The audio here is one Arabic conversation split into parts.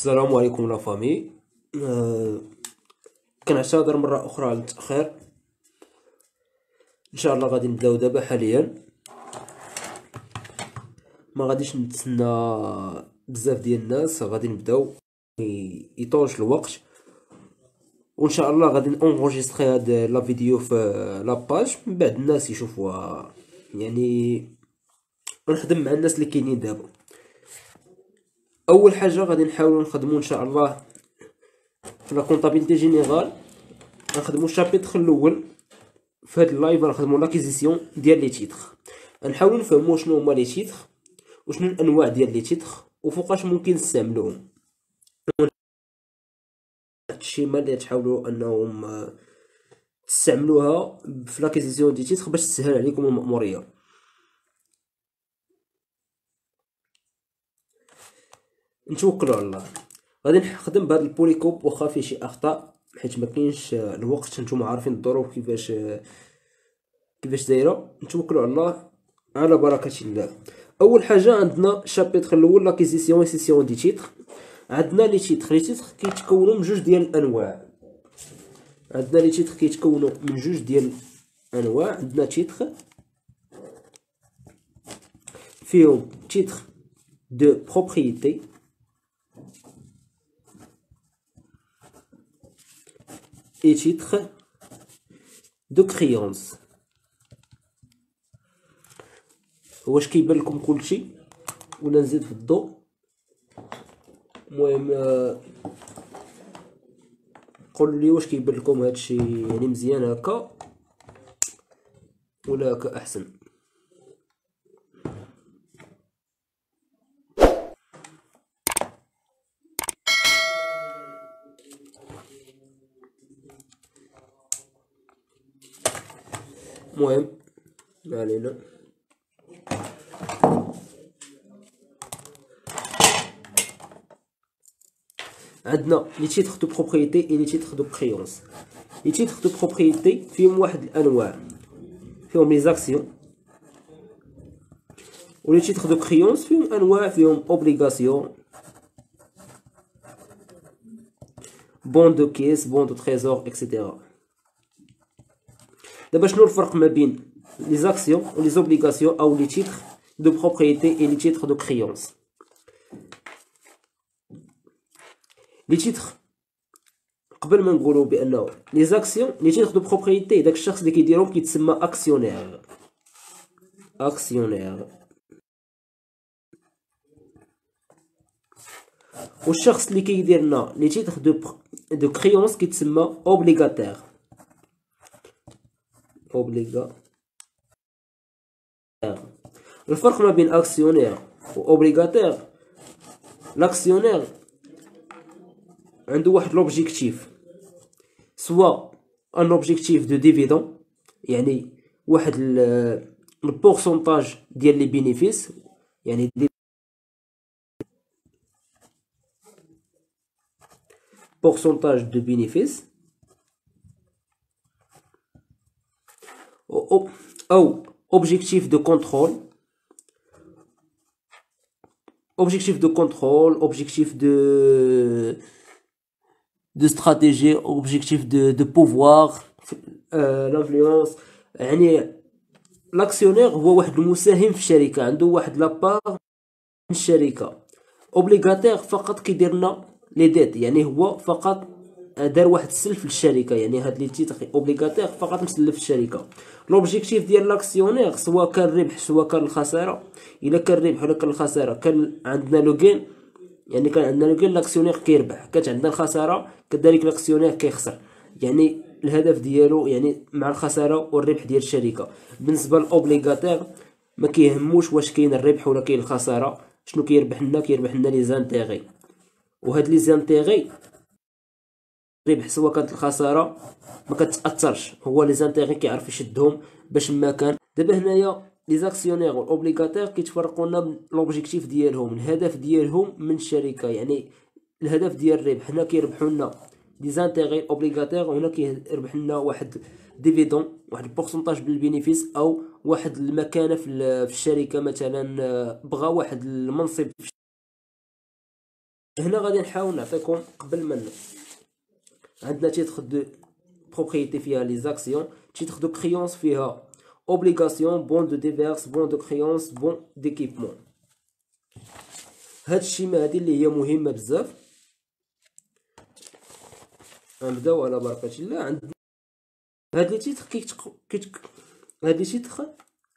السلام عليكم لا فامي. أه كنعتذر مرة أخرى على التأخير. إن شاء الله غادي نبداو دابا حاليا، ما غاديش نتسنى بزاف ديال الناس، غادي نبداو يطولش الوقت. وإن شاء الله غادي نونغوجيستري هاد لا فيديو في لاباج من بعد الناس يشوفوها، يعني نخدم مع الناس اللي كاينين دابا. أول حاجة غادي نحاولو نخدمو إن شاء الله في لا كونطابيلتي جينيرال، غنخدمو الشابيتر الاول في هاد اللايف، غنخدمو لاكيزيسيون ديال لي تيتر، غنحاولو نفهمو شنو هما لي تيتر وشنو الانواع ديال لي تيتر وفوقاش ممكن نستعملوهم. الشيما اللي تحاولوا انهم تستعملوها في لاكيزيسيون دي تيتر باش تسهل عليكم المأمورية. نتوكلوا على الله. غادي نخدم بهذا البوليكوب واخا فيه شي اخطاء حيت ما كاينش الوقت، نتوما عارفين الظروف كيفاش دايره. نتوكلوا على الله على بركه الله. اول حاجه عندنا الشابيتر الاول لاكيزيسيون سيسيون دي تيتر. عندنا لي تيتر كيتكونوا من جوج ديال الانواع. عندنا لي تيتر كيتكونوا من جوج ديال الانواع. عندنا تيتر فيهم تيتر دو بروبريتي et titre de créance. واش كيبان لكم كلشي ولا نزيد في الضوء؟ المهم قولوا لي واش كيبان لكم هادشي، يعني مزيان هكا ولا هكا احسن؟ المهم ما علينا. عندنا لي تيتر دو بروبريتي اي لي تيتر دو كريونس. لي تيتر دو بروبريتي فيهم واحد الانواع، فيهم لي زاكسيون، و لي تيتر دو كريونس فيهم انواع، فيهم اوبليغاسيون، بون دو كيس، بون دو تريزور اكسيتيرا. دابا شنو الفرق ما بين لي زاكسيون و لي زوبليغاسيون او لي تيتر دو بروبريتي اي لي تيتر دو كريونس؟ لي تيتر قبل ما نقولوا بانه لي زاكسيون، لي تيتر دو بروبريتي داك الشخص اللي كيديرهم كيتسمى اكسيونير. اكسيونير. والشخص اللي كيدير لنا لي تيتر دو كريونس كيتسمى اوبليغاتير. اوبليغاتير. الفرق ما بين اكسيونير و اوبليغاتير، لاكسيونير عنده واحد لوبجيكتيف، سوا ان اوبجيكتيف دو ديفيدون، يعني واحد البورسونتاج ديال لي بينيفيس، يعني pourcentage de bénéfice، ou objectif de contrôle, objectif de stratégie، objectif de pouvoir، l'influence. يعني لاكسيونير هو واحد المساهم في الشركة، عنده واحد لابار من الشركة. اوبليغاتير فقط كيدير لنا لي ديت، يعني هو فقط دار واحد السلف للشركه، يعني هاد لي تيتر اوبليغاتير فقط مسلف الشركه. لوبجيكتيف ديال لاكسيونير سواء كان الربح سواء كان الخساره، الا كان الربح ولا كان الخساره كان عندنا لو غين، يعني كان عندنا لو غين لاكسيونير كيربح، كانت عندنا الخساره كذلك لاكسيونير كيخسر، يعني الهدف ديالو يعني مع الخساره والربح ديال الشركه. بالنسبه للاوبليغاتير ما كيهموش واش كاين الربح ولا كاين الخساره، شنو كيربح لنا لي زانتيغي، وهاد لي زانتيغي الربح سواء كانت الخساره ما كتاثرش، هو لي زانتيغي كيعرف يشدهم باش ما كان. دابا هنايا لي زاكسيونير والاوبليغاتير كيتفرقوا لنا لوبجيكتيف ديالهم، الهدف ديالهم من الشركه، يعني الهدف ديال الربح. هنا كيربحوا لنا لي زانتيغي اوبليغاتير، وهنا كيربح لنا واحد ديفيدون، واحد البورسونتاج بالبينيفيس، او واحد المكانه في الشركه، مثلا بغى واحد المنصب هنا غادي نحاول نعطيكم قبل ما عندنا تيتر دو بروبريتي فيها لي زاكسيون، تيتر دو كريونس فيها اوبليغاسيون، بون دو ديفيرس، بون دو كريونس، بون ديكيبمون. هاد الشيما هادي اللي هي مهمه بزاف. غنبداو على بركه الله. عندنا هاد لي تيتر هاد لي تيتر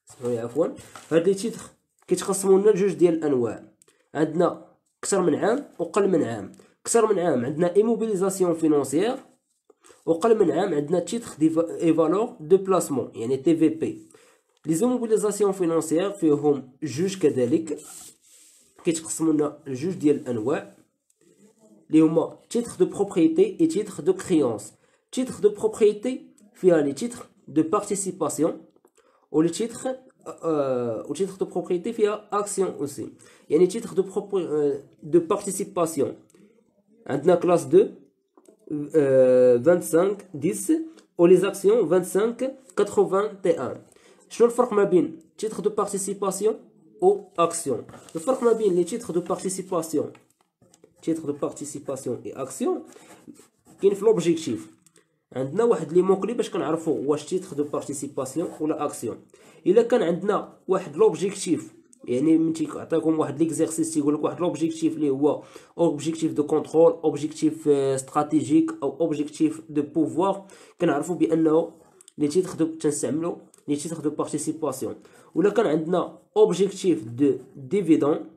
سمحولي عفوا، هاد لي تيتر كيتقسموا لنا لجوج ديال الانواع. عندنا اكثر من عام وقل من عام. اكثر من عام عندنا ايموبيليزاسيون فينونسيير، وقل من عام عندنا تيتر اي فالور دو بلاسمون يعني تي في بي. لي زيموبيليزاسيون فينونسيير فيهم جوج كذلك، كيتقسموا لنا لجوج ديال الانواع اللي هما تيتر دو بروبريتي اي تيتر دو كريونس. تيتر دو بروبريتي فيها لي تيتر دو بارتيسيباسيون، و لي تيتر و تيتر دو بروبريتي فيها اكسيون اوسي. يعني تيتر دو بارتيسيباسيون عندنا كلاس 2 25 10 و لي زاكسيون 25 81. شنو الفرق ما بين تيتر دو بارتيسيباسيون و اكسيون؟ الفرق ما بين لي تيتر دو بارتيسيباسيون اي اكسيون كاين في لوبجيكتيف. عندنا واحد لي موكلي باش كنعرفوا واش تيتر دو بارتيسيباسيون ولا اكسيون. الا كان عندنا واحد لوبجيكتيف، يعني من تيعطيكم واحد ليكزيرسيس تيقول لك واحد لوبجيكتيف اللي هو اوبجيكتيف دو كونترول، اوبجيكتيف استراتيجيك او اوبجيكتيف دو بوفوار، كنعرفوا بانه لي تيتر دو تنستعملوا لي تيتر دو بارتيسيباسيون. ولا كان عندنا اوبجيكتيف دو ديفيدون،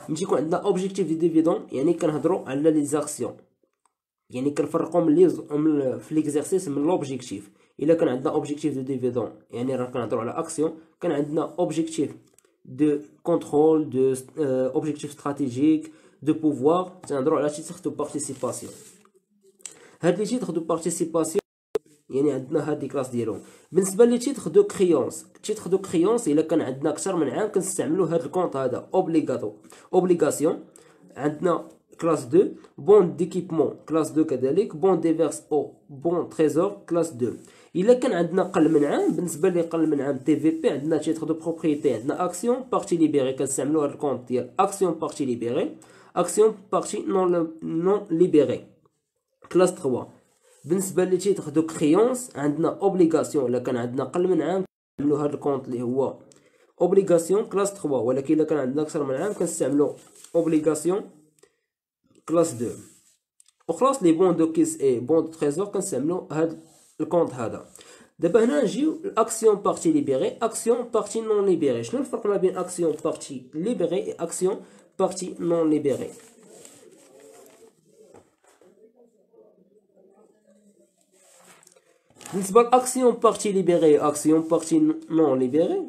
ملي تيكون عندنا اوبجيكتيف دو ديفيدون يعني كنهضروا على لي زاكسيون، يعني كنفرقوا من في ليكزيرسيس من لوبجيكتيف. الا كان عندنا اوبجيكتيف دو ديفيدون يعني راه كنهضروا على اكسيون. كان عندنا اوبجيكتيف دو كونترول، دو اوبجيكتيف استراتيجيك، دو بوفوار، تنهضروا على تيتر دو بارتيسيباسيون. هاد لي تيتر دو بارتيسيباسيون يعني عندنا هاد لي كلاس ديالهم. بالنسبه لي تيتر دو كريونس، تيتر دو كريونس الا كان عندنا اكثر من عام كنستعملوا هاد الكونط هذا اوبليغاسيون. عندنا كلاس 2 بون ديكيبمون كلاس 2 كذلك، بون ديفيرس او بون تريزور كلاس 2. الا كان عندنا قل من عام، بالنسبه لي قل من عام تي في بي عندنا تيتر دو بروبريتي، عندنا اكسيون بارتي ليبيري، كنستعملوا هاد الكونط ديال اكسيون بارتي ليبيري، اكسيون بارتي نون ليبيري كلاس 3. بالنسبه لي تيتر دو كريونس عندنا اوبليغاسيون، الا كان عندنا قل من عام كنستعملوا هاد الكونط اللي هو اوبليغاسيون كلاس 3. ولكن الا كان عندنا اكثر من عام كنستعملوا اوبليغاسيون كلاس 2. وخلاص لي بون دو كيس اي بون دو تريزور كنستعملوا هاد الكونط هذا. دابا هنا نجيو الاكسيون بارتي ليبيري، اكسيون بارتي نون ليبيري. شنو الفرق ما بين اكسيون بارتي ليبيري و اكسيون بارتي نون ليبيري؟ بالنسبه لاكسيون بارتي ليبيري اكسيون بارتي نون ليبيري،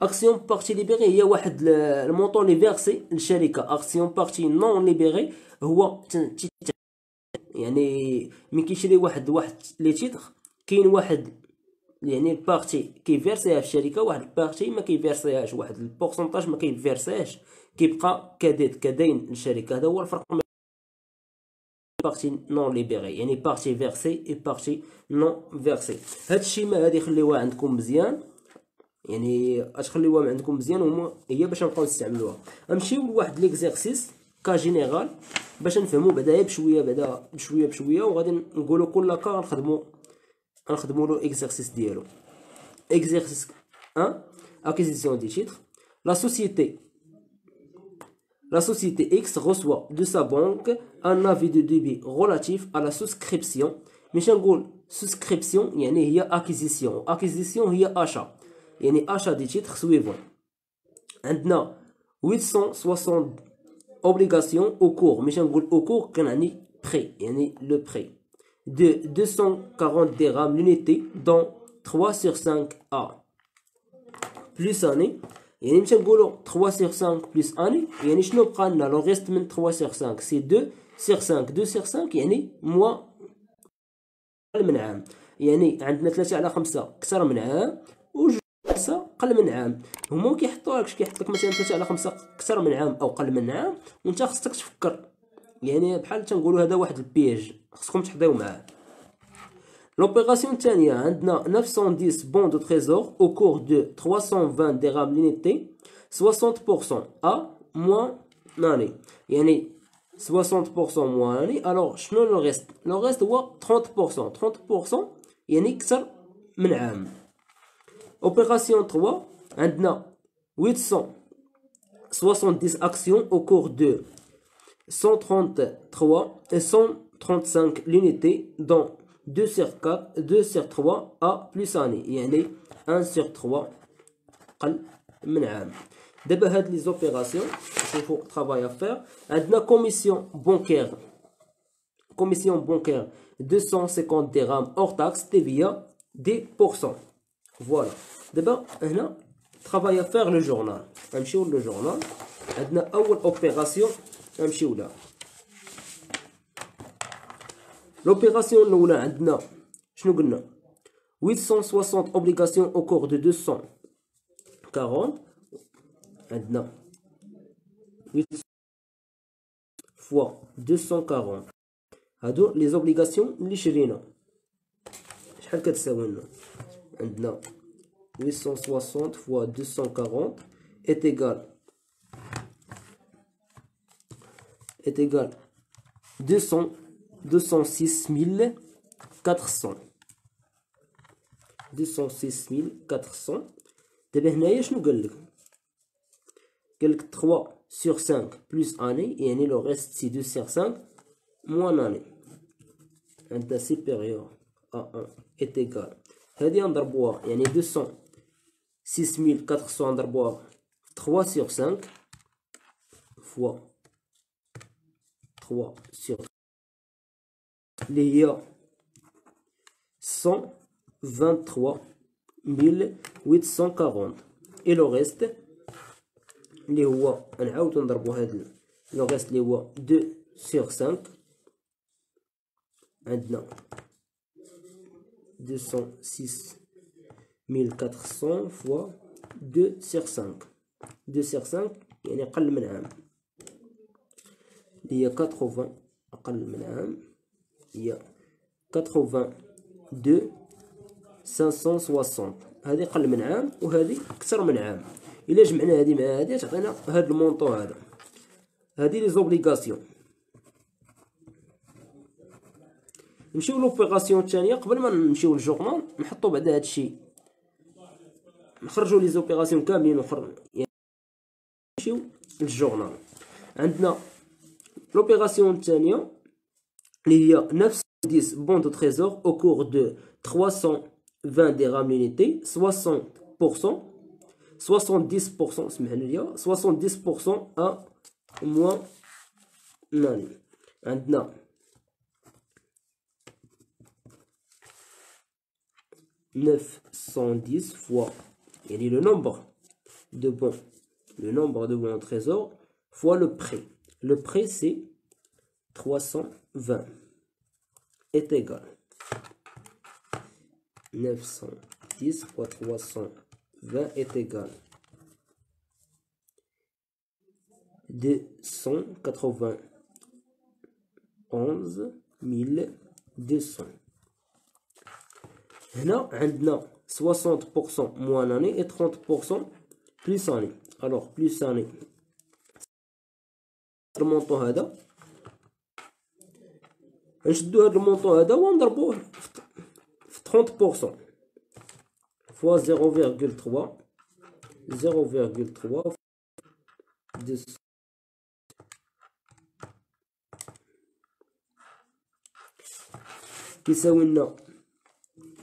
اكسيون بارتي ليبيري هي واحد المونطون لي فيرسي للشركه. اكسيون بارتي نون ليبيري هو يعني ملي كيشري واحد لي تيتر كاين واحد يعني بارتي كيفيرسيها في الشركه، واحد البارتي ما كيفيرسيهاش، واحد البورسونتاج ما كيفيرسيهاش، كيبقى كدين للشركه. هذا هو الفرق بارتي نون ليبيري، يعني بارتي فيرسي اي بارتي نون فيرسي. هاد الشيما هادي خليوها عندكم مزيان، يعني غتخليوها عندكم مزيان هي باش نبقاو نستعملوها. غنمشيو لواحد ليكزيرسيس كا جينيرال باش نفهموا بعدا بشويه بشويه، وغادي نقولوا كل كا غنخدموا له اكزيرسيس ديالو. اكزيرسيس 1 acquisition des titres. La société X reçoit de sa banque un avis de débit relatif à la souscription. مش نقول souscription يعني هي acquisition هي achat، يعني achat des titres suivants. عندنا 860 obligations au cours، مش نقول au cours كنعني prêt يعني le prêt de 240 dirhams l'unité dans 3/5 A plus année. يعني مشى نقولوا 3/5 plus année يعني شنو بقى لنا؟ لو ريست من 3/5 سي 2/5 يعني موا قل من عام. يعني عندنا 3/5 اكثر من عام و 5 قل من عام. هما كيحطوهالكش، كيحط لك مثلا 3/5 اكثر من عام او قل من عام، وانت خصك تفكر. يعني بحال تنقولوا هذا واحد البيج خصكم تحضيو معاه. L'opération الثانية عندنا 910 bons de trésor au cours de 320 dirhams l'unité, 60% A moins ناني يعني 60% moins ناني. alors شنو لو ريست؟ لو ريست هو 30%. 30% يعني أكثر من عام. Opération 3 عندنا 870 actions au cours de 133 et 135 l'unité dont 2 sur 4 2 sur 3 à plus année يعني 1 sur 3 قل من عام. دابا هاد لي زوبيراسيون نشوفو travail à faire. عندنا commission bancaire 250 dirhams hors taxe TVA 10%. Voilà. دابا هنا travail à faire le journal. غنمشيو لو جورنال. عندنا اول اوبيراسيون غنمشيو لها. لوبيراسيون الاولى عندنا شنو قلنا 860 obligations au cours de 240. عندنا 8 fois 240 هادو لي زوبليغاسيون اللي شرينا. شحال كتساوي لنا؟ عندنا 860 fois 240 est égal 206 400. 206 400. دابا هنايا شنو قالك؟ قالك 3 sur 5 plus année يعني لو ريست سي 2 sur 5 moins année. عندنا supérieur à 1 est égal هادي نضربوها يعني 206 400 نضربوها 3 sur 5 fois 3 sur اللي هي 123 840 et le reste اللي هو نعاودو نضربو هاد لو ريست اللي هو 2 sur 5 عندنا 206 400 fois 2 sur 5 2 sur 5 يعني أقل من عام اللي هي 80 أقل من عام هي 82 560. هذه أقل من عام وهذه أكثر من عام. إلا جمعنا هذه مع هذه تعطينا هذا المونطون هذا. هذه لي زوبليغاسيون. نمشيو لوبيراسيون الثانية. قبل ما نمشيو للجورنال نحطو بعد هذا الشيء نخرجوا لي زوبيراسيون كاملين يعني نمشيو للجورنال. عندنا لوبيراسيون الثانية اللي هي 910 bons de trésor au cours de 320 dirhams l'unité 60% 70% اسمح لي 70% à moins ناني. عندنا 910 fois يعني le nombre de bons de trésor fois le prêt. Le prêt c'est 320 est égal 910 fois 320 est égal 291 200. هنا عندنا 60% moins année et 30% plus année. alors plus année المونطون هذا نشدو هذا المونطون هذا ونضربوه في 30% fois 0,3 كيساوي لنا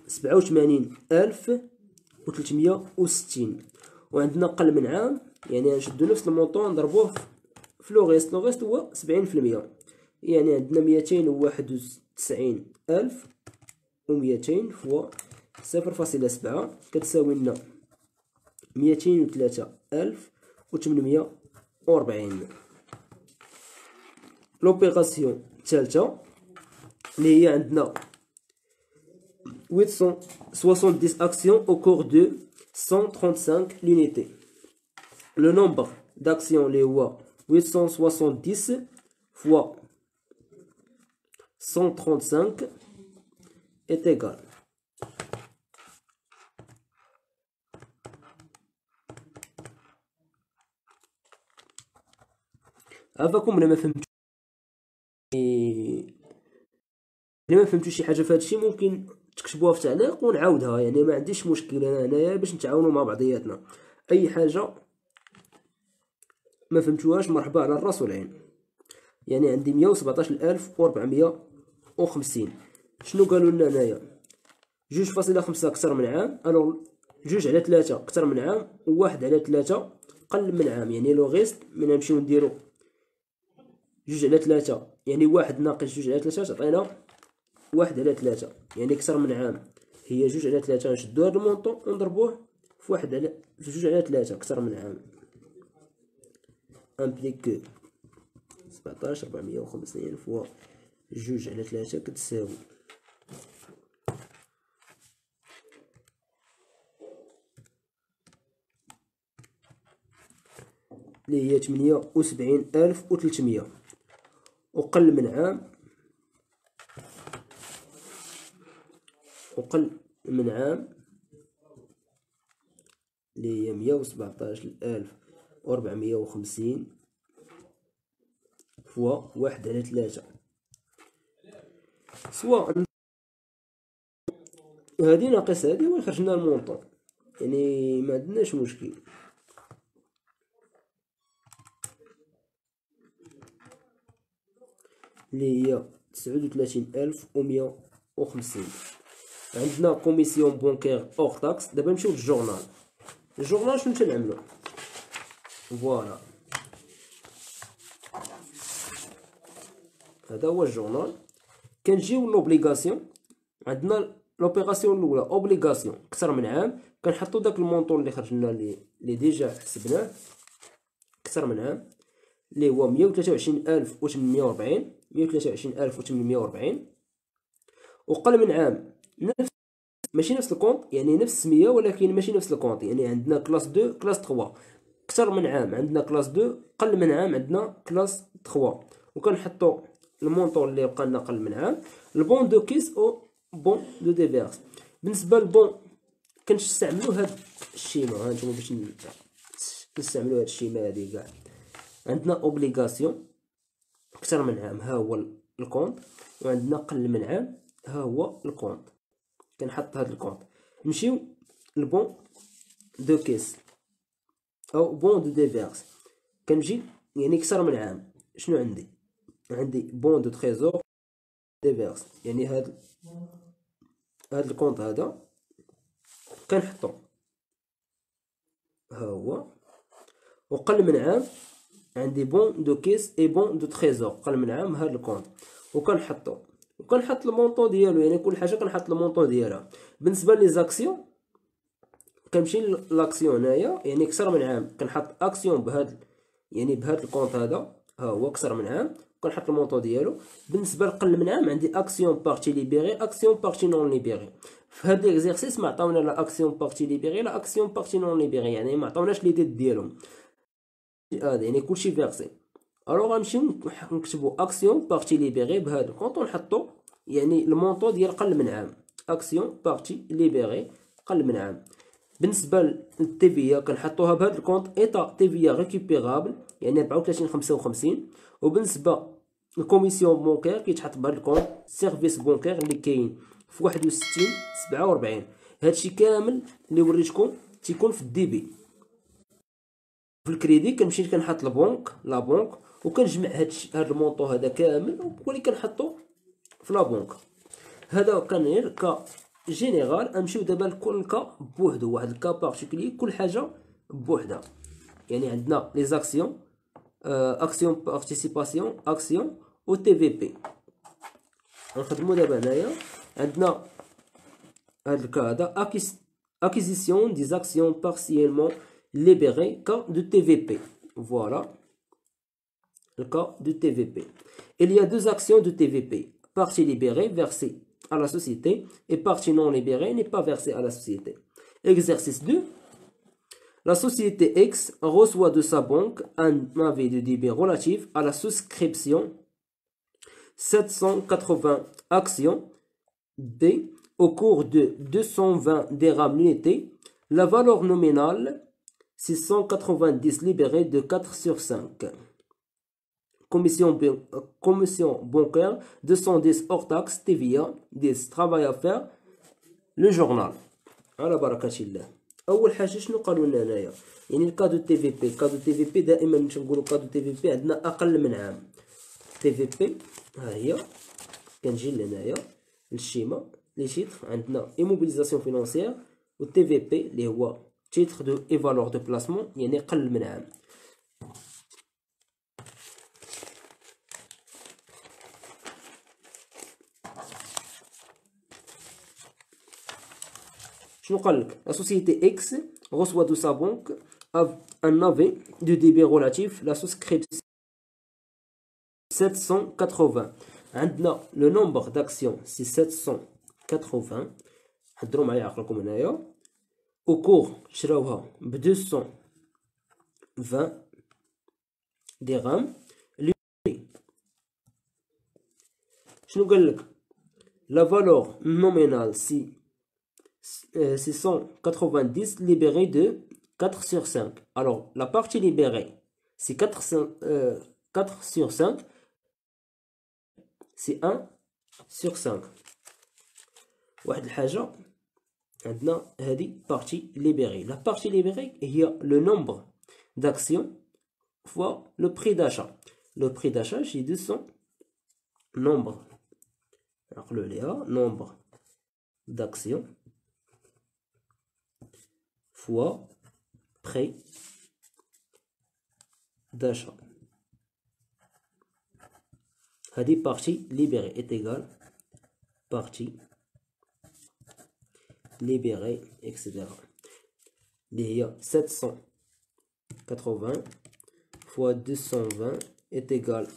87,360. وعندنا أقل من عام يعني نشدو نفس المونطون نضربوه في لو ريست. لو ريست هو 70% يعني عندنا 291,200 فوا 0.7 كتساوي لنا 203,840. لوبيراسيون الثالثة اللي هي عندنا 870 actions au cours de 135 l'unité. Le nombre d'actions اللي هو 870 fois 135 est égal عافاكم. الا ما فهمتوش شي حاجه في هذا الشيء ممكن تكتبوها في تعليق ونعاودها، يعني ما عنديش مشكل انا هنايا باش نتعاونوا مع بعضياتنا. اي حاجه ما فهمتوهاش مرحبا على الراس والعين. يعني عندي 117450. شنو قالوا لنا هنايا؟ 2.5 أكثر من عام. الوغ 2/3 أكثر من عام و1/3 قل من عام. يعني لو غيست من نمشيو نديرو 2/3، يعني 1 ناقص 2/3 تعطينا 1/3، يعني أكثر من عام هي 2/3. نشدو هاد المونطون ونضربوه في 2/3 أكثر من عام. امبليك 17450 فوا 2/3 كتساوي اللي هي 78,300. وقل من عام، اللي هي 117,450 فوا 1/3. سواء هادي ناقص هادي ويخرج لنا المونطون، يعني ما عندناش مشكل. اللي هي 39,150. عندنا كوميسيون بونكير اوغ تاكس. دابا نمشيو للجورنال. الجورنال شنو تنعملو؟ فوالا هذا هو الجورنال. كنجيو لوبليغاسيون. عندنا لوبيراسيون الاولى اوبليغاسيون اكثر من عام، كنحطو داك المونطون اللي خرج لنا اللي ديجا حسبناه اكثر من عام، اللي هو 123,840. 123,840. وقل من عام نفس، ماشي نفس الكونط، يعني نفس السميه ولكن ماشي نفس الكونط. يعني عندنا كلاس 2 كلاس 3. اكثر من عام عندنا كلاس 2، قل من عام عندنا كلاس 3. وكنحطو المونطون اللي بقى لنا قل من عام. البون دو كيس او بون دو ديفيرس. بالنسبه للبون كنستعملو هاد الشيما، ها نتوما باش نستعملو هاد الشيما هادي كاع. عندنا اوبليغاسيون اكثر من عام ها هو الكونط، وعندنا قل من عام ها هو الكونط. كنحط هاد الكونط. نمشيو للبون دو كيس او بون دو ديفيرس. كنجي يعني اكثر من عام. شنو عندي بون دو تريزور ديفيرس، يعني هاد الكونط هذا كنحطو ها هو. وقل من عام عندي بون دو كيس اي بون دو تريزور، قل من عام هاد الكونط. وكنحط المونطون ديالو، يعني كل حاجه كنحط المونطون ديالها. بالنسبه لي زاكسيون كنمشي لاكسيون هنايا، يعني اكثر من عام كنحط اكسيون بهاد الكونط هذا ها هو اكثر من عام، كنحط المونطون ديالو. بالنسبه لقل من عام عندي اكسيون بارتي ليبيري، اكسيون بارتي نون ليبيري. في هاد ليكزيرسيس ما عطاونا لا اكسيون بارتي ليبيري لا اكسيون بارتي نون ليبيري، يعني ما عطاوناش لي ديت ديالهم هذا، يعني كلشي فيرسي. الوغ غنمشيو نكتبو اكسيون بارتي ليبيري بهذا الكونط ونحطو يعني المونطون ديال قل من عام. اكسيون بارتي ليبيري قل من عام. بالنسبه للتيفيا كنحطوها بهذا الكونط ايطا تيفيا ريكوبيرابل، يعني 34,55. وبالنسبه للكوميسيون بونكير كيتحط بهذا الكونط سيرفيس بونكير اللي كاين في 61,47. هادشي كامل اللي وريتكم تيكون في الديبي. في الكريدي كنمشي كنحط لا بونك وكنجمع هاد المونطون هذا كامل ولي كنحطو في لا بونك. هذا كان غير كا جينيرال. نمشيو دابا لكل كا بوحدو، واحد الكا بارتيكولي، كل حاجه بوحدها. يعني عندنا لي زاكسيون، اكسيون بارتيسيباسيون، اكسيون و تي في بي. غنخدمو دابا هنايا. عندنا هاد الكا هذا acquisition des actions partiellement libérées, cas de TVP. Voilà le cas de TVP. Il y a deux actions de TVP. Partie libérée versée à la société et partie non libérée n'est pas versée à la société. Exercice 2. La société X reçoit de sa banque un avis de débit relatif à la souscription 780 actions B au cours de 220 dirhams l'unité. La valeur nominale 690 libérée de 4/5. commission bancaire 210 hors taxe TVA 10 travail à faire لو جورنال على بركة الله. اول حاجه شنو قالوا لنا هنايا؟ يعني الكادو تي في بي، كادو تي في بي دائما نقولوا كادو تي في بي عندنا اقل من عام. تي في بي ها هي كنجي لهنايا للشيما لي تيتر، عندنا ايموبيليزاسيون فينانسيير و تي في بي اللي هو تيتر دو اي فالور دو بلاسمون يعني قل من عام. شنو قال لك؟ La société X reçoit de sa banque un avis de débit relatif la souscription 780. عندنا le nombre d'actions c'est 780. حضروا معايا عقلكم هنايا. au cours شراوها ب 220 درهم. شنو قال لك؟ la valeur nominale c'est 690 libéré de 4 sur 5. Alors, la partie libérée, c'est 4 sur 5. C'est 1 sur 5. واحد الحاجة عندنا هذه partie libérée. La partie libérée هي le nombre d'actions fois le prix d'achat. Le prix d'achat, j'ai 200 nombre. Alors, le nombre d'actions fois prix d'achat. هذه partie libérée est égale partie libérée etc. اللي هي 780 fois 220 est égal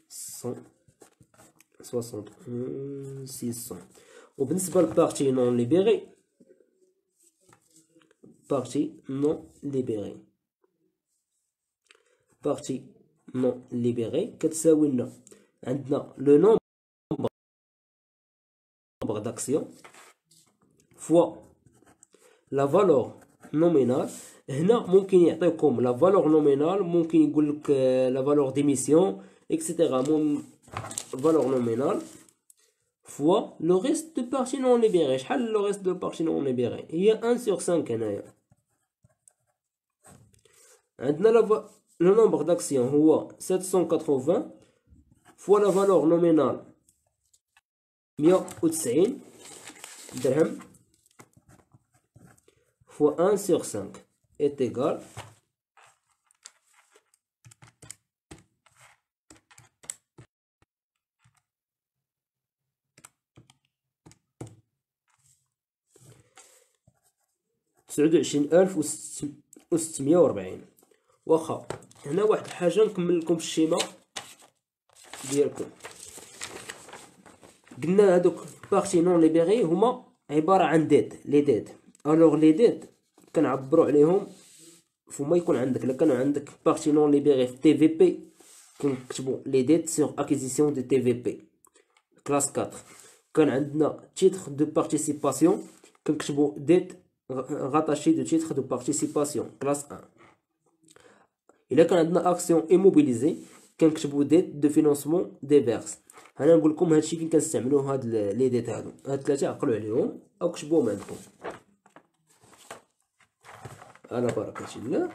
161 600. وبالنسبة للبارتي non libérée، partie non libérée. partie non libérée كتساوي لنا عندنا le nombre d'actions fois la valeur nominale. هنا ممكن يعطيكم la valeur nominale، ممكن يقول لك la valeur d'émission etc. valeur nominale fois le reste de partie non libérée. شحال le reste de partie non libérée؟ هي 1 sur 5 هنايا. عندنا le nombre d'actions هو 780 fois la valeur nominale 190 درهم fois 1 sur 5 est égal 29640. واخا هنا واحد الحاجه نكمل لكم الشيما ديالكم. قلنا هذوك بارتي نون ليبيري هما عباره عن ديت لي ديت. الوغ لي ديت كنعبروا عليهم فما يكون عندك، الا كانوا عندك بارتي نون ليبيري في تي في بي كنكتبوا لي ديت سور اكيزيسيون دو تي في بي كلاس 4. كان عندنا تيتر دو بارتيسيباسيون كنكتبوا ديت rattaché de titre de participation classe 1. إلا كان عندنا action immobilisée كنكتبوا dette de financement des verses. أنا نقول لكم هادشي فين كنستعملوا هاد لي ديت هادو. هاد ثلاثة عقلوا عليهم أو كتبوهم عندكم على بركة الله.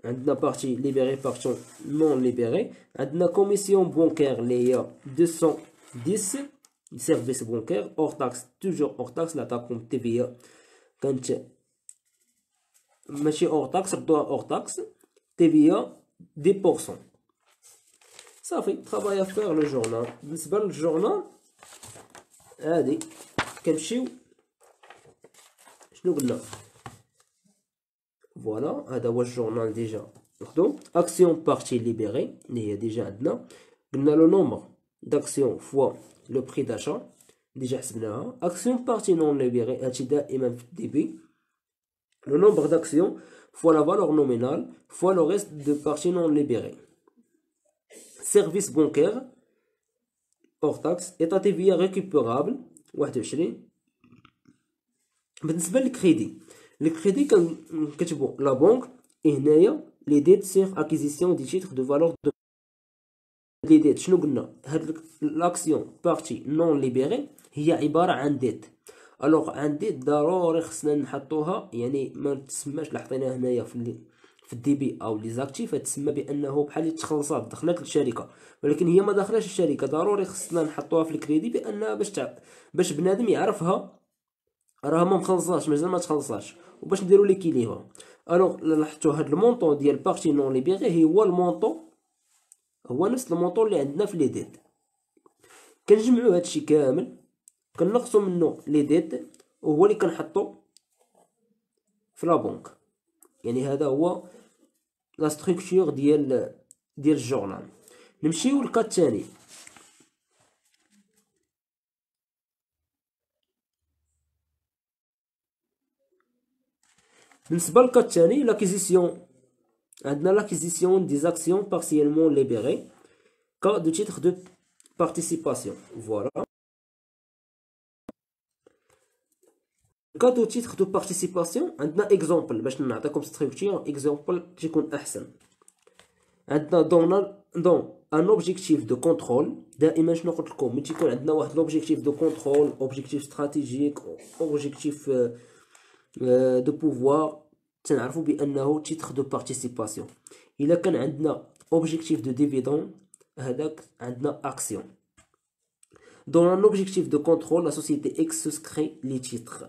عندنا بارتي ليبيري بارتي نون ليبيري. عندنا كوميسيون بونكير اللي هي 210 service bancaire hors taxe toujours hors taxe. لا تاكم TVA كانت ماشي hors taxe ردوها hors taxe TVA 10%. صافي travail à faire le journal. بالنسبة للجورنال هادي كنمشيو شنو قلنا فوالا هذا هو الجورنال ديجا ناخدو. action partie libérée اللي هي ديجا عندنا. قلنا لو نومبر d'action fois le prix d'achat ديجا حسبناها. action partie non libérée هادشي دائما في الديبي. le nombre d'actions fois la valeur nominale fois le reste de partie non libérée. service bancaire hors taxe état TVA récupérable 21. بالنسبة للكريدي، الكريدي كنكتبو لا بونك هنايا les dettes sur acquisition des titres de valeur de les dettes. شنو قلنا هاد l'action partie non libérée هي عبارة عن ديت. الوغ عن ديت ضروري خصنا نحطوها، يعني ما تسماش اللي حطيناها هنايا في الدي بي او لي زاكتيف تسمى بانه بحال تخلصات دخلت للشركه، ولكن هي ما داخلاش الشركه. ضروري خصنا نحطوها في الكريدي بان باش بنادم يعرفها راها ما مخلصاش، مازال ما تخلصاش، وباش نديرو ليكيليبر. الوغ لاحظتوا هاد المونطون ديال بارتي نون ليبيري هو المونطون، هو نفس المونطون اللي عندنا في لي ديت. كنجمعو هادشي كامل كنقصو منه لي ديت وهو اللي كنحطو في لا بنك. يعني هذا هو لا ستركتور ديال الجورنال. نمشيو للكا الثاني. بالنسبه للكا الثاني لاكيزيسيون، عندنا لاكيزيسيون دي زاكسيون بارسيالمون ليبيري كا دو تيتر دو بارتيسيباسيون. فوالا كا دو تيتر دو بارتيسيباسيون عندنا اكزومبل باش نعطيكم ستركتور اكزومبل تيكون احسن. عندنا دون ان اوبجيكتيف دو كونترول. دائما شنو قلت لكم ملي تيكون عندنا واحد لوبجيكتيف دو كونترول، اوبجيكتيف استراتيجيك، اوبجيكتيف دو بوفوار، تنعرفوا بانه تيتر دو بارتيسيباسيون. الا كان عندنا اوبجيكتيف دو ديفيدون هذاك عندنا اكسيون. دون ان اوبجيكتيف دو كونترول لا سوسيتي اكس سوسكري لي تيتر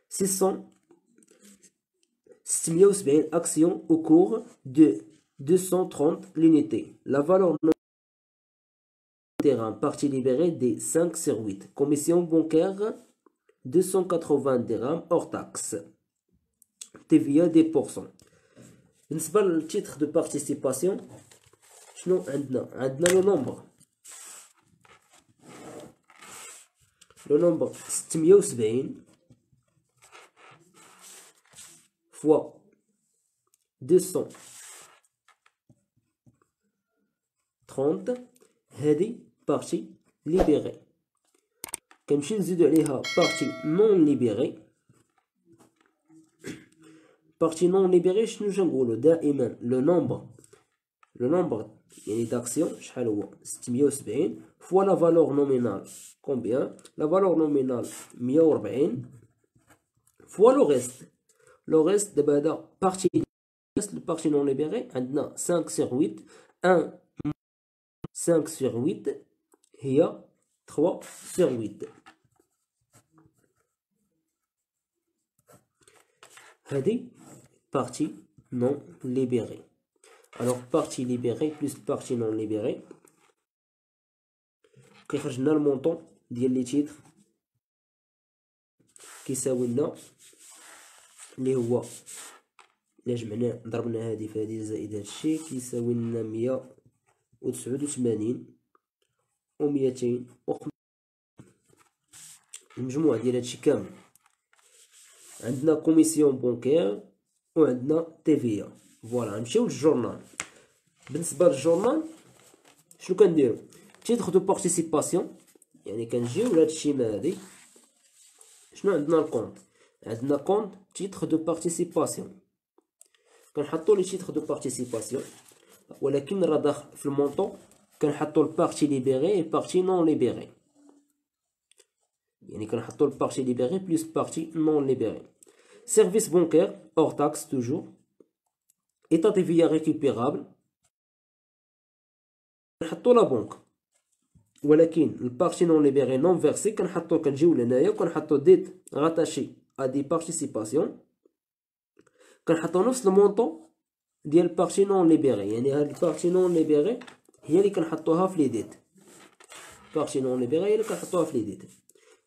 676 actions au cours de 230 l'unité. La valeur terrain partie libérée des 5 sur 8. Commission bancaire 280 dirhams hors taxe. TVA 10%. بالنسبة للتيتر de participation شنو عندنا le nombre. Le nombre 670 fois 230 هذه بارتي ليبيري. كنمشي نزيدو عليها بارتي نون ليبيري. بارتي نون ليبيري شنو تنقولو دائما لو نومبر يعني داكسيون شحال هو 670 فوا لا فالور نومينال كومبيان. لا فالور نومينال 140 فوا لو ريست دابا هذا بارتي البارتي نون ليبيري عندنا 5 sur 8. 5 sur 8 هي 3 sur 8. هذه partie non libérée. Alors partie libérée plus partie non libérée كيخرج لنا المونطون ديال لي تيتر كيساوي لنا اللي هو الا جمعنا ضربنا هذه في هذه زائد هادشي كيساوي لنا 189 و 200 المجموع ديال هادشي كامل. عندنا كوميسيون بونكير وعندنا تيفيا. فوالا نمشيو للجورنال. بالنسبه للجورنال شنو كنديرو تيتر دو بارتيسيباسيون، يعني كنجيو لهاد الشيمه هادي. شنو عندنا الكونت؟ عندنا كونت تيتر دو بارتيسيباسيون. كنحطو لي تيتر دو بارتيسيباسيون، ولكن راه داخل في المونطون كنحطو البارتي ليبيري و بارتي نون ليبيري. يعني كنحطو البارتي ليبيري بلس بارتي نون ليبيري. سيرفيس بونكير اور تاكس توجور. ايتا تيفيا ريكوبيرابل كنحطو لا بنك، ولكن البارتي نون ليبيري نون فيرسي كنجيو لهنايا وكنحطو ديت راتاشي ا دي بارتيسيباسيون. كنحطو نفس المونطون ديال البارتي نون ليبيري، يعني هاد البارتي نون ليبيري هي اللي كنحطوها في لي ديت. البارتي نون ليبيري هي اللي كنحطوها في لي ديت.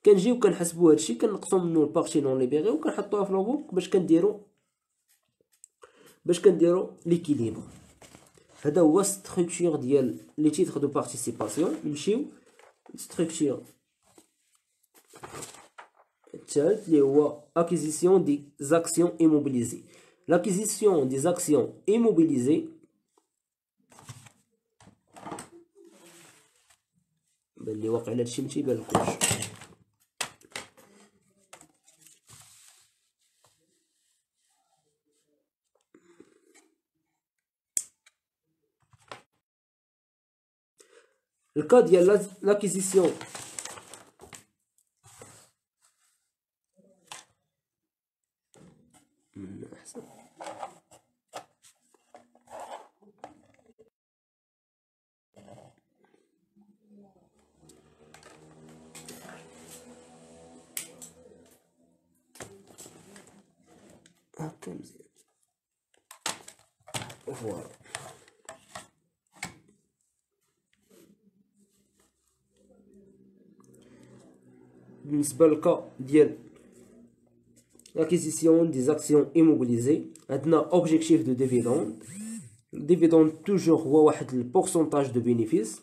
كنجيو كنحسبو هادشي كنقصو منو البارتي نون ليبيري وكنحطوها في لوبوك باش كنديرو ليكيليبر. هذا هو ستركتور ديال لي تيتر دو بارتيسيباسيون. نمشيو ستركتور الثالث اللي هو اكيزيسيون دي زاكسيون ايموبيليزي. لاكيزيسيون دي زاكسيون ايموبيليزي بان لي واقع هادشي ما تيبان لكمش. الكا ديال لاكيزيسيون احسن هكا مزيان فوالا. بالنسبه للكا ديال l'acquisition des actions immobilisées عندنا objectif de dividende. الديفيدوند توجور هو واحد البورسونتاج دو بينيفيس،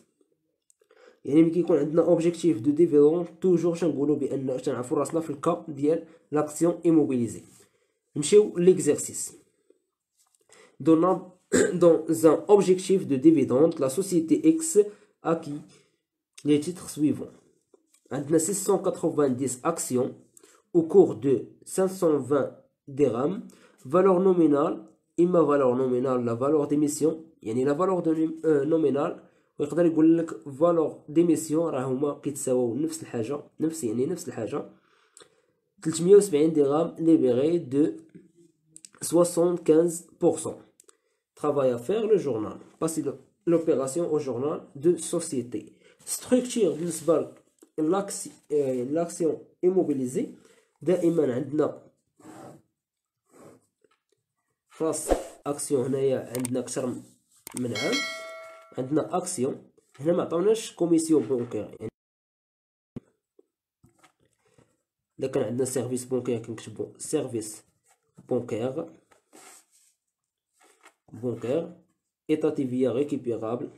يعني ملي كيكون عندنا اوبجيكتيف دو ديفيدوند توجور تنقولوا بان تنعرفوا راسنا في الكا ديال لاكسيون ايموبيليزي. نمشيو ليكزercice. Dans un objectif de dividende, la société X acquit les titres suivants. عندنا 690 actions au cours de 520 dirhams. Valeur nominale إما valeur nominale la valeur d'émission، يعني la valeur nominale، ويقدر يقول لك valeur d'émission راه هما كيتساويو نفس الحاجة، نفس الحاجة. 370 dirhams libérés de 75%. Travail à faire le journal. Passer l'opération au journal de société. Structure بالنسبة l'action immobilisée. دائما عندنا فاس اكسيون، هنايا عندنا اكثر من عام، عندنا اكسيون هنا ما عطاوناش كوميسيون بونكير، يعني اذا كان عندنا سيرفيس بونكير كنكتبو سيرفيس بونكير ايتا تيفيا ريكيبيرابل،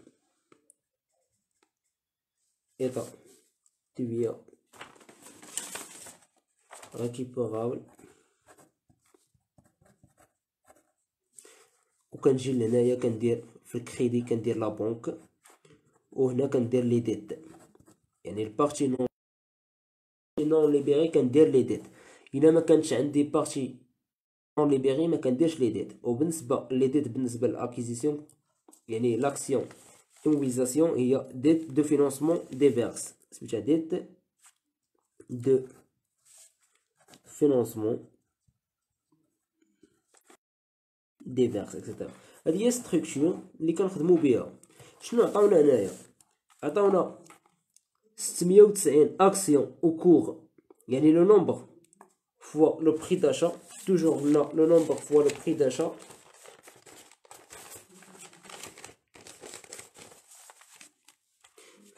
ايتا تيفيا ريكيبيرابل. وكنجي لهنايا كندير في الكريدي كندير لا بونك، وهنا كندير لي ديت، يعني البارتي نون ليبيري كندير لي ديت. الا ما كانتش عندي بارتي نون ليبيري ما كنديرش لي ديت. وبالنسبه لي ديت بالنسبه للاكيزيسيون يعني لاكسيون immobilisation هي ديت دو فينانسمون ديفيرس، سميتها ديت دو فينانسمون ديفيرس اكسيتيرا. هذه هي ستركتور اللي كنخدمو بها. شنو عطاونا هنايا؟ عطاونا 690 اكسيون او كور، يعني لو نومبر فوا لو بري داشا، توجور هنا لو نومبر فوا لو بري داشا.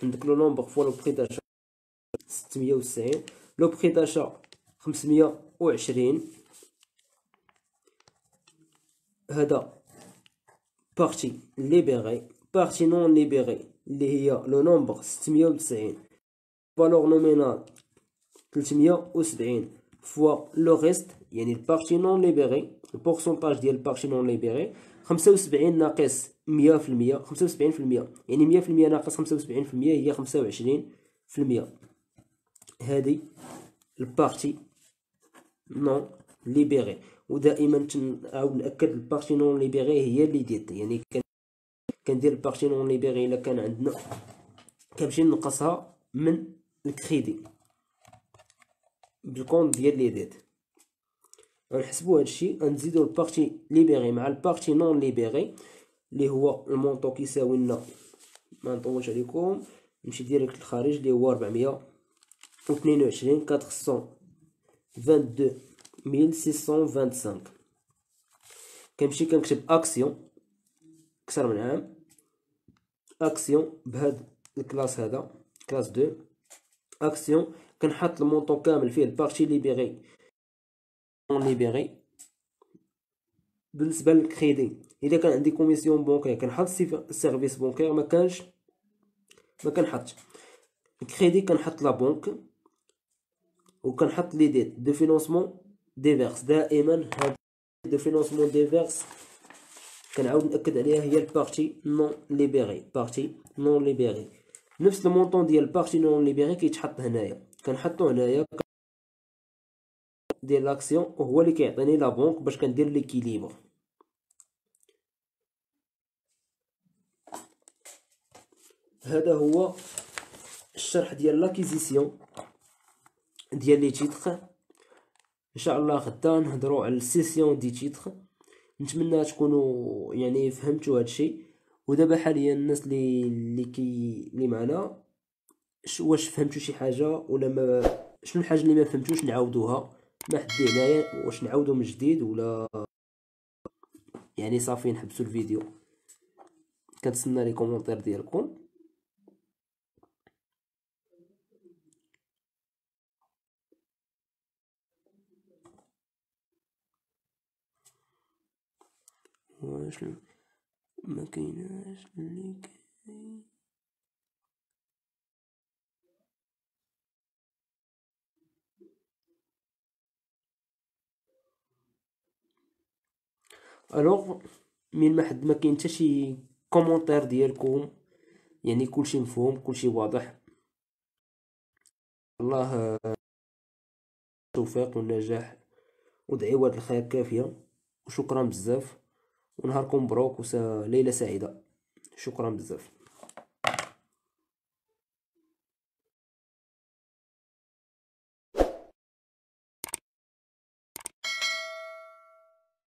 عندك لو نومبر فوا لو بري داشا 690، لو بري داشا 520. هذا بارتي ليبيري، بارتي نون ليبيري اللي هي لو نومبر 690، فالور نومينال 370 فوا لو ريست، يعني البارتي نون ليبيري البورسونتاج ديال البارتي نون ليبيري 75 ناقص 100%، 75% يعني 100% ناقص 75% هي 25%. هذه البارتي نون ليبيري. ودائما تنعاود ناكد البارتي نون ليبيري هي اللي ديت، يعني كندير البارتي نون ليبيري الا كان عندنا كنمشي نقصها من الكريدي بالكونط ديال لي ديت. غنحسبو هادشي، غنزيدو البارتي ليبيري مع البارتي نون ليبيري اللي هو المونطو كيساوي لنا، ما نطولش عليكم نمشي ديريكت للخارج اللي هو 422,625. كنمشي كنكتب اكسيون اكثر من عام، اكسيون بهاد الكلاس هذا كلاس 2 اكسيون، كنحط المونطون كامل فيه البارتي ليبيري نون ليبيري. بالنسبه للكريدي اذا كان عندي كوميسيون بونكير كنحط سيرفيس بونكير، ما كانش ما كنحطش الكريدي، كنحط لا بونك وكنحط لي ديت دو فينانسمون ديفيرس. دائما هاد دو فينانسمون ديفيرس كنعاود ناكد عليها هي البارتي نون ليبيري، بارتي نون ليبيري. نفس المونطون ديال البارتي نون ليبيري كيتحط هنايا، كنحطو هنايا ديال لاكسيون وهو اللي كيعطيني لا بونك باش كندير ليكيليبر. هذا هو الشرح ديال لاكيزيسيون ديال لي تيتر. ان شاء الله غدا نهضروا على السيسيون دي تيتر. نتمنى تكونوا يعني فهمتوا هادشي. ودابا حاليا الناس اللي معنا، واش فهمتوا شي حاجه ولا ما؟ شنو الحاجه اللي ما فهمتوش نعاودوها، ما حدي هنايا واش نعاودو من جديد ولا يعني صافي نحبسوا الفيديو. كنتسنى لي كومونتير ديالكم. واش ما كايناش اللي كاين؟ الوغ من ما حد ما كاين حتى شي كومونتير ديالكم، يعني كلشي مفهوم كلشي واضح. الله التوفيق والنجاح ودعوات الخير كافية. وشكرا بزاف، ونهاركم مبروك ليلة سعيدة. شكرا بزاف.